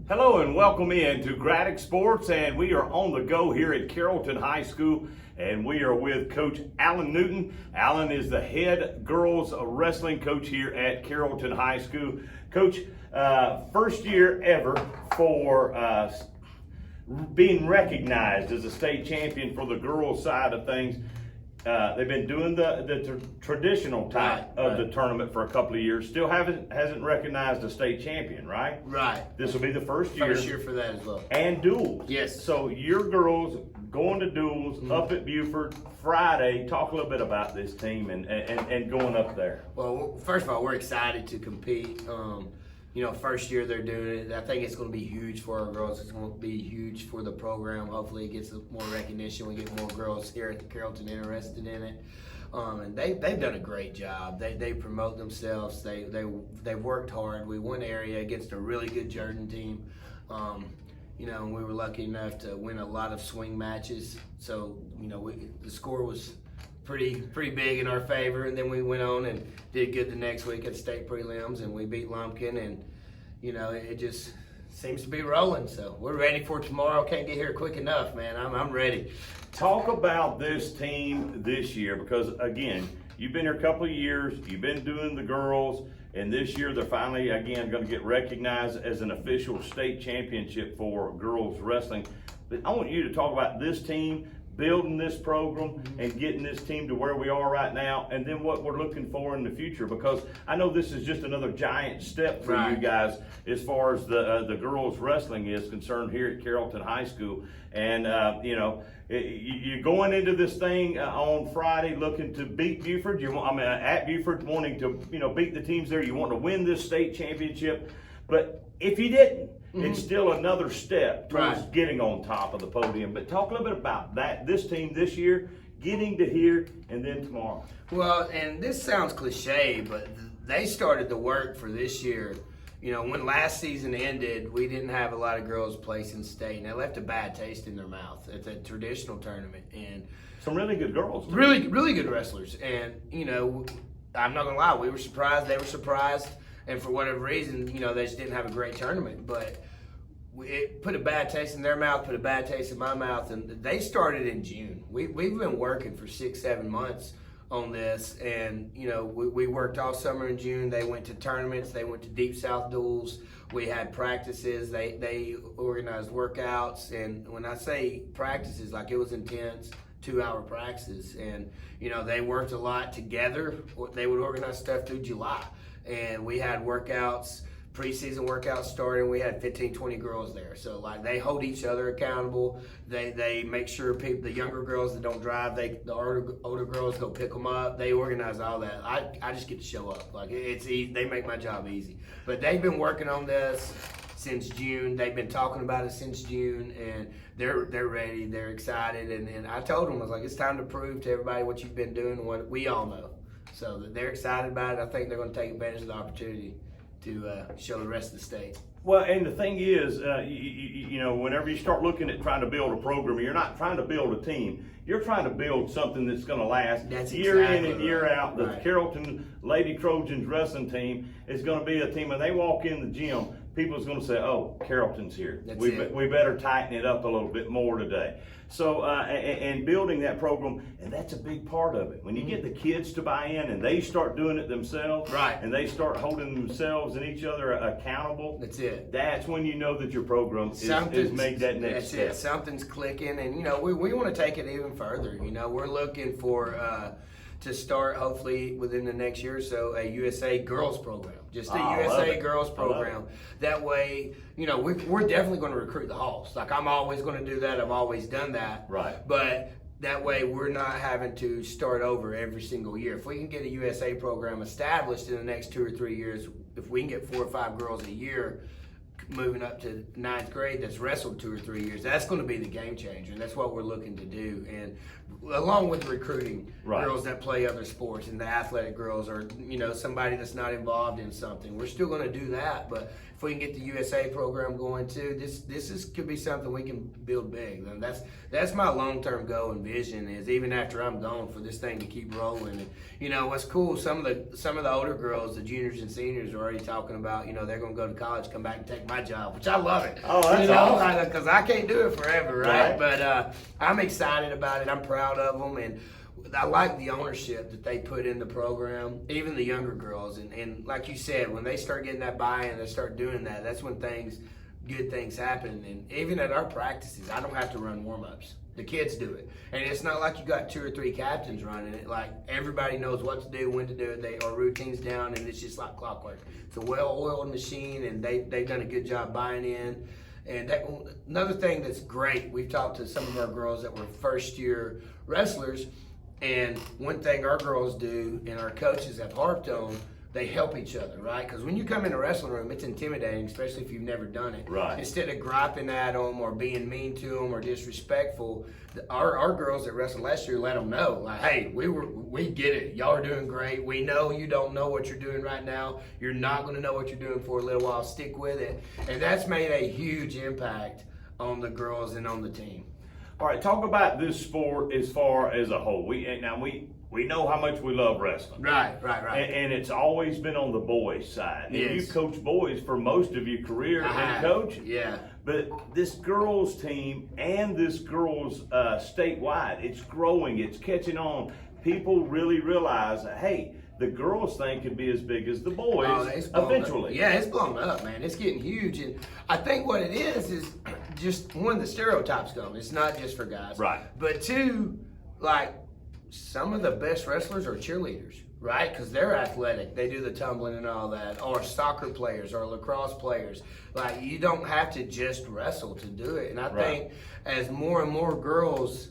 Hello and welcome in to Gradick Sports, and we are on the go here at Carrollton High School, and we are with Coach Alan Newton. Alan is the head girls wrestling coach here at Carrollton High School. Coach, first year ever for being recognized as a state champion for the girls side of things. They've been doing the traditional type of the tournament for a couple of years. Still hasn't recognized a state champion, right? Right. This will be the first year. First year for that as well. And duels. Yes. So your girls going to duels up at Buford Friday. Talk a little bit about this team and going up there. Well, first of all, we're excited to compete. First year they're doing it. I think it's going to be huge for our girls. It's going to be huge for the program. Hopefully it gets more recognition. We get more girls here at the Carrollton interested in it. And they've done a great job. They promote themselves. They've worked hard. We won area against a really good Jordan team. We were lucky enough to win a lot of swing matches. So, the score was pretty big in our favor, and then we went on and did good the next week at state prelims, and we beat Lumpkin, and it just seems to be rolling. So we're ready for tomorrow. Can't get here quick enough, man. I'm ready. Talk about this team this year, because again, you've been here a couple of years, you've been doing the girls, and this year they're finally again going to get recognized as an official state championship for girls wrestling. But I want you to talk about this team, building this program and getting this team to where we are right now, and then what we're looking for in the future, because I know this is just another giant step for you guys as far as the girls wrestling is concerned here at Carrollton High School. And you're going into this thing on Friday looking to beat Buford. At Buford, wanting to beat the teams there. You want to win this state championship, but if you didn't, it's still another step towards getting on top of the podium. But talk a little bit about that. This team this year, getting to here, and then tomorrow. Well, and this sounds cliche, but they started the work for this year. When last season ended, we didn't have a lot of girls placing state, and they left a bad taste in their mouth at the traditional tournament. And some really good girls, too. Really good wrestlers. And I'm not gonna lie, we were surprised. They were surprised. And for whatever reason, they just didn't have a great tournament. But it put a bad taste in their mouth, put a bad taste in my mouth. And they started in June. We've been working for 6-7 months on this. And, we worked all summer in June. They went to tournaments. They went to Deep South duels. We had practices. They organized workouts. And when I say practices, like it was intense, 2-hour practices. And, they worked a lot together. They would organize stuff through July. And we had workouts, preseason workouts starting. We had 15, 20 girls there. So they hold each other accountable. They make sure the younger girls that don't drive, the older girls go pick them up. They organize all that. I just get to show up. It's easy. They make my job easy. But they've been working on this since June. They've been talking about it since June, and they're ready. They're excited. And I told them, I was like, it's time to prove to everybody what you've been doing and what we all know. So they're excited about it. I think they're going to take advantage of the opportunity to show the rest of the state. Well, and the thing is, whenever you start looking at trying to build a program, you're not trying to build a team. You're trying to build something that's going to last year in and year out. The Carrollton Lady Trojans wrestling team is going to be a team. When they walk in the gym, people's going to say, "Oh, Carrollton's here. We better tighten it up a little bit more today." So, and building that program, and that's a big part of it. When you get the kids to buy in and they start doing it themselves, and they start holding themselves and each other accountable, that's it. That's when you know that your program is made that next step. That's it. Something's clicking, and we want to take it even further. We're looking for to start hopefully within the next year or so a USA girls program, just a USA girls program. That way, we're definitely going to recruit the Hawks. I'm always going to do that. I've always done that. Right. But that way we're not having to start over every single year. If we can get a USA program established in the next 2 or 3 years, if we can get 4 or 5 girls a year moving up to 9th grade that's wrestled 2 or 3 years, that's going to be the game changer, and that's what we're looking to do. And along with recruiting girls that play other sports and the athletic girls, or somebody that's not involved in something, we're still going to do that. But if we can get the USA program going too, this could be something we can build big. And that's my long-term goal and vision, is even after I'm gone, for this thing to keep rolling. And you know what's cool? Some of the older girls, the juniors and seniors, are already talking about, you know, they're gonna go to college, come back and take my job, which I love it. Oh, that's awesome. Because I can't do it forever, right? Right. But I'm excited about it. I'm proud of them, and I like the ownership that they put in the program, even the younger girls. And like you said, when they start getting that buy-in, they start doing that, that's when good things happen. And even at our practices, I don't have to run warm-ups. The kids do it. And it's not like you got 2 or 3 captains running it. Like, everybody knows what to do, when to do it. They are routines down, and it's just like clockwork. It's a well-oiled machine, and they've done a good job buying in. And another thing that's great, we've talked to some of our girls that were first-year wrestlers, and one thing our girls do and our coaches have harped on, they help each other, right? Because when you come in a wrestling room, it's intimidating, especially if you've never done it. Right. Instead of griping at them or being mean to them or disrespectful, our girls that wrestled last year let them know, like, hey, we get it. Y'all are doing great. We know you don't know what you're doing right now. You're not going to know what you're doing for a little while. Stick with it. And that's made a huge impact on the girls and on the team. All right, talk about this sport as far as a whole. We know how much we love wrestling. Right. And it's always been on the boys' side. And Yes. you've coached boys for most of your career in coaching. Yeah. But this girls' team and this girls' statewide, it's growing, it's catching on. People really realize, hey, the girls thing could be as big as the boys eventually. Yeah, it's blown up, man. It's getting huge. And I think what it is just, one, the stereotypes going. It's not just for guys. Right. But two, like, some of the best wrestlers are cheerleaders, right? Because they're athletic. They do the tumbling and all that. Or soccer players or lacrosse players. Like, you don't have to just wrestle to do it. And I think as more and more girls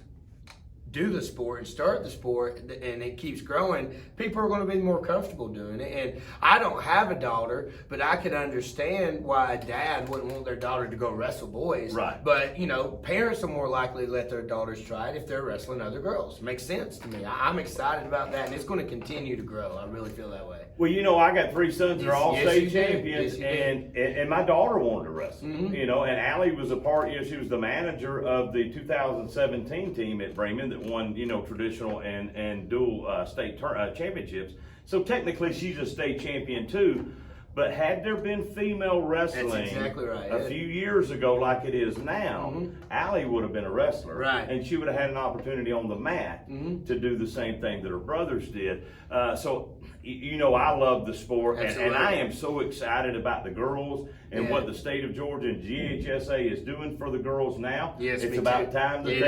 do the sport and start the sport, and it keeps growing, people are going to be more comfortable doing it. And I don't have a daughter, but I could understand why a dad wouldn't want their daughter to go wrestle boys. Right. But, you know, parents are more likely to let their daughters try it if they're wrestling other girls. Makes sense to me. I'm excited about that, and it's going to continue to grow. I really feel that way. Well, you know, I got 3 sons that are all state you do. champions, Yes, you and my daughter wanted to wrestle. Mhm. You know, and Allie was a part. You know, she was the manager of the 2017 team at Bremen that won, you know, traditional and dual state championships. So technically, she's a state champion too. But had there been female wrestling That's exactly right, a few years ago like it is now, Allie would have been a wrestler. Right. And she would have had an opportunity on the mat to do the same thing that her brothers did. So, you know, I love the sport, and I am so excited about the girls and what the state of Georgia and GHSA is doing for the girls now. Yes, it's me about too. time that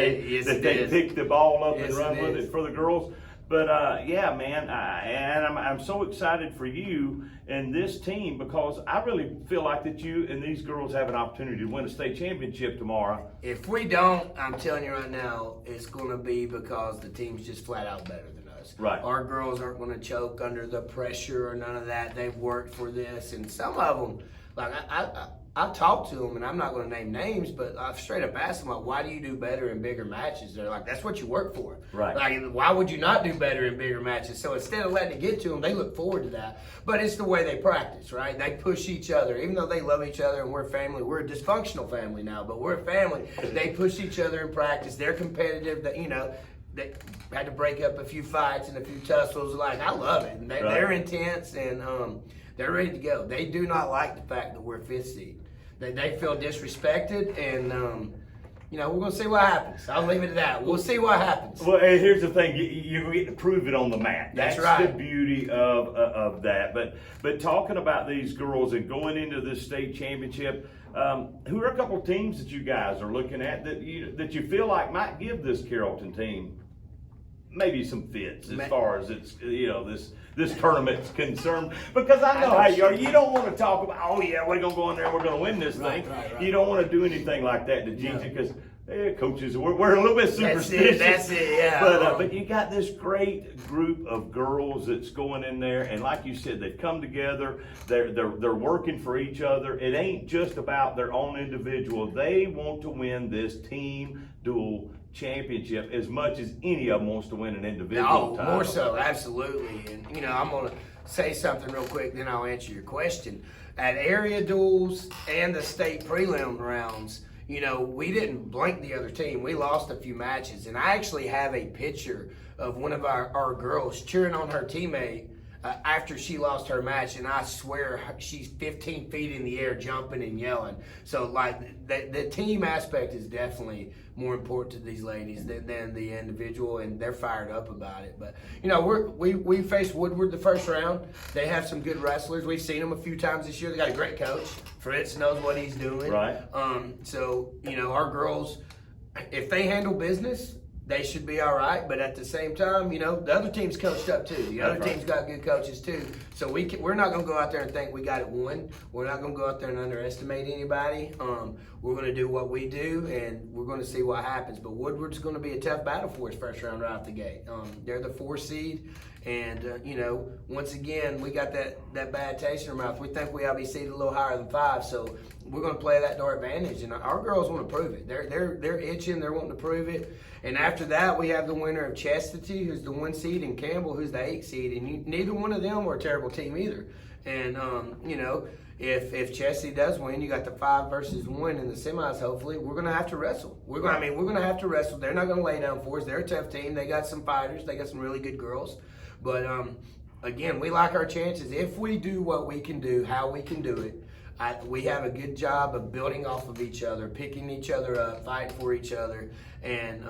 they pick the ball up and run with it for the girls. But yeah, man, I'm so excited for you and this team, because I really feel like that you and these girls have an opportunity to win a state championship tomorrow. If we don't, I'm telling you right now, it's going to be because the team's just flat out better than us. Right. Our girls aren't going to choke under the pressure or none of that. They've worked for this, and some of them, like I talked to them, and I'm not going to name names, but I've straight up asked them, like, why do you do better in bigger matches? They're like, that's what you work for. Right. Like, why would you not do better in bigger matches? So instead of letting it get to them, they look forward to that. But it's the way they practice, right? They push each other. Even though they love each other and we're family, we're a dysfunctional family now, but we're a family. They push each other in practice. They're competitive. That, you know, they had to break up a few fights and a few tussles. Like, I love it. And they're intense, and they're ready to go. They do not like the fact that we're 5th seed. They feel disrespected, and you know, we're going to see what happens. I'll leave it at that. We'll see what happens. Well, and here's the thing: you get to prove it on the mat. That's the right. beauty of that. But talking about these girls and going into this state championship, who are a couple teams that you guys are looking at that you feel like might give this Carrollton team maybe some fits as far as it's, you know, this tournament's concerned? Because I know how you are. You don't want to talk about, oh yeah, we're gonna go in there and we're gonna win this thing. Right. You don't want to do anything like that to Gigi, because coaches, we're a little bit superstitious. That's it, yeah. But you got this great group of girls that's going in there, and like you said, they've come together. They're working for each other. It ain't just about their own individual. They want to win this team dual championship as much as any of them wants to win an individual title. More so, absolutely. And you know, I'm gonna say something real quick, then I'll answer your question. at area duels and the state prelim rounds, you know, we didn't blank the other team. We lost a few matches. And I actually have a picture of one of our girls cheering on her teammate after she lost her match, and I swear she's 15 feet in the air jumping and yelling. So, like, the team aspect is definitely more important to these ladies than the individual, and they're fired up about it. But, you know, we faced Woodward the first round. They have some good wrestlers. We've seen them a few times this year. They got a great coach. Fritz knows what he's doing. Right. So, you know, our girls, if they handle business, they should be all right, but at the same time, you know, the other team's coached up too. The other team's got good coaches too. So we're not going to go out there and think we got it won. We're not going to go out there and underestimate anybody. We're going to do what we do, and we're going to see what happens. But Woodward's going to be a tough battle for us first round right out the gate. They're the 4 seed, and, you know, once again, we got that bad taste in our mouth. We think we ought to be seeded a little higher than 5, so we're going to play that to our advantage, and our girls want to prove it. They're itching. They're wanting to prove it. And after that, we have the winner of Chastity, who's the 1 seed, and Campbell, who's the 8 seed. And neither one of them were a terrible team either. And, you know, if Chastity does win, you got the 5 versus 1 in the semis, hopefully. We're going to have to wrestle. We're going to have to wrestle. They're not going to lay down for us. They're a tough team. They got some fighters. They got some really good girls. But, again, we like our chances. If we do what we can do, how we can do it, we have a good job of building off of each other, picking each other up, fighting for each other. And,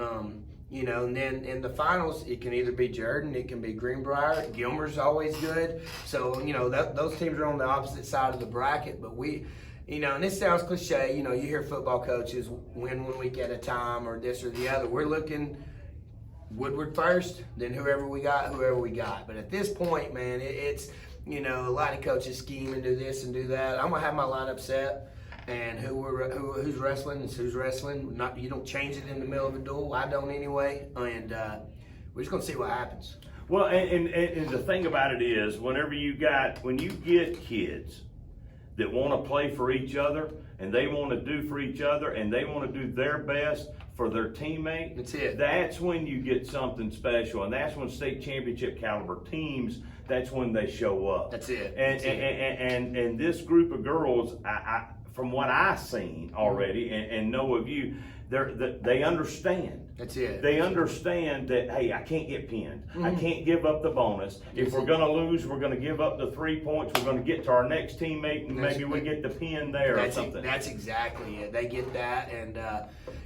you know, and then in the finals, it can either be Jordan, it can be Greenbrier. Gilmer's always good. So, you know, those teams are on the opposite side of the bracket. But we, you know, and this sounds cliche, you know, you hear football coaches win 1 week at a time or this or the other. We're looking Woodward first, then whoever we got. But at this point, man, it's, you know, a lot of coaches scheme and do this and do that. I'm going to have my lineup set. And who's wrestling is who's wrestling. You don't change it in the middle of a duel. I don't anyway. And we're just gonna see what happens. Well, and the thing about it is, when you get kids that want to play for each other, and they want to do for each other, and they want to do their best for their teammate. That's it. That's when you get something special, and that's when state championship caliber teams. That's when they show up. That's it. And this group of girls, from what I've seen already and know of you, they understand. That's it. They understand that, hey, I can't get pinned. I can't give up the bonus. If we're going to lose, we're going to give up the 3 points. We're going to get to our next teammate, and maybe we get the pin there or something. That's exactly it. They get that. And,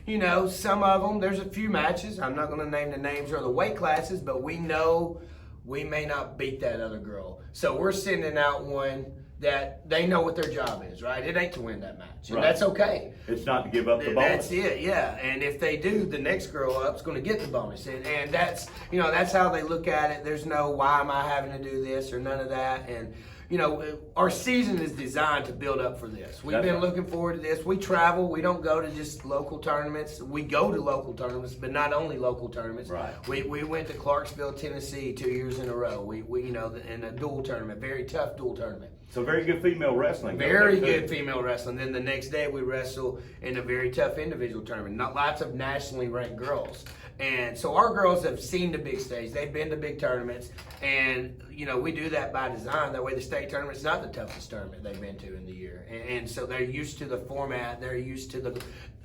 you know, some of them, there's a few matches. I'm not going to name the names or the weight classes, but we know we may not beat that other girl. So we're sending out one that they know what their job is, right? It ain't to win that match, and that's okay. It's not to give up the bonus. That's it, yeah. And if they do, the next girl up's going to get the bonus, and that's, you know, that's how they look at it. There's no why am I having to do this or none of that. And you know, our season is designed to build up for this. We've been looking forward to this. We travel. We don't go to just local tournaments. We go to local tournaments, but not only local tournaments. Right. We went to Clarksville, Tennessee 2 years in a row. We you know, in a dual tournament, very tough dual tournament. So very good female wrestling. Very good female wrestling. Then the next day we wrestle in a very tough individual tournament. Not lots of nationally ranked girls. And so our girls have seen the big stage. They've been to big tournaments. And, you know, we do that by design. That way the state tournament's not the toughest tournament they've been to in the year. And so they're used to the format. They're used to the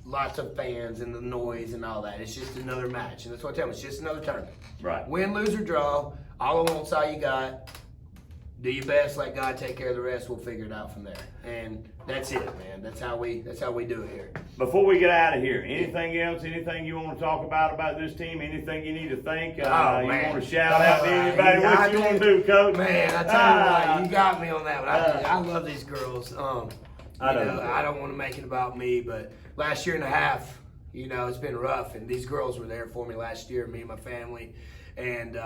lots of fans and the noise and all that. It's just another match. And that's what I tell them. It's just another tournament. Right. Win, lose, or draw. All I want's all you got. Do your best, let God take care of the rest. We'll figure it out from there. And that's it, man. That's how we do it here. Before we get out of here, anything else? Anything you want to talk about this team? Anything you need to thank? You want to shout out to anybody? What you want to do, Coach? Man, I tell you what, you got me on that one. I love these girls. I don't want to make it about me, but last year and a half, you know, it's been rough, and these girls were there for me last year, me and my family. And,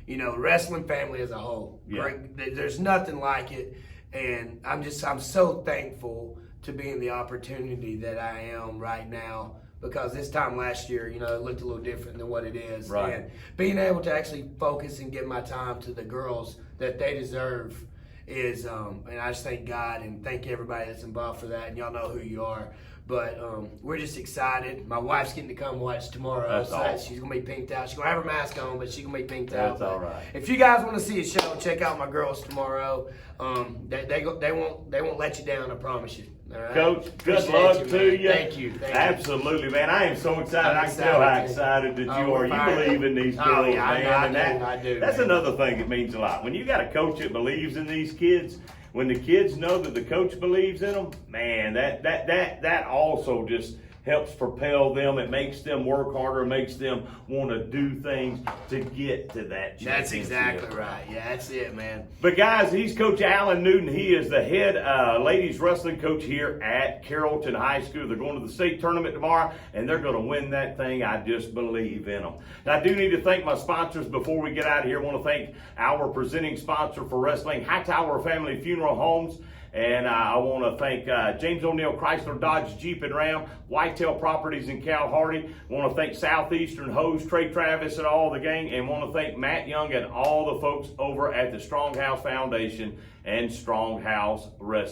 you know, wrestling family as a whole. Yeah. Great. There's nothing like it. And I'm so thankful to be in the opportunity that I am right now, because this time last year, you know, it looked a little different than what it is. Right. And being able to actually focus and give my time to the girls that they deserve is, and I just thank God and thank everybody that's involved for that, and y'all know who you are. But we're just excited. My wife's getting to come watch tomorrow. That's awesome. She's gonna be pinked out. She's gonna have her mask on, but she's gonna be pinked out. That's all right. If you guys want to see a show, check out my girls tomorrow. They won't let you down. I promise you. All right? Coach, good Appreciate luck you, to man. you. Thank you. Absolutely, man. I am so excited. I'm I can tell how excited, excited that you Oh, are. we're You fired believe up. in these Oh, girls, yeah, man. I do, That's man. another thing that means a lot. When you got a coach that believes in these kids, when the kids know that the coach believes in them, man, that also just helps propel them. It makes them work harder, makes them want to do things to get to that championship. That's exactly right. Yeah, that's it, man. But guys, he's Coach Alan Newton. He is the head ladies wrestling coach here at Carrollton High School. They're going to the state tournament tomorrow, and they're going to win that thing. I just believe in them. Now, I do need to thank my sponsors before we get out of here. I want to thank our presenting sponsor for wrestling, Hightower Family Funeral Homes. And I want to thank James O'Neill Chrysler Dodge Jeep and Ram, Whitetail Properties in Cal Hardy. Want to thank Southeastern Hose, Trey Travis and all the gang. And want to thank Matt Young and all the folks over at the Strong House Foundation and Strong House Wrestling.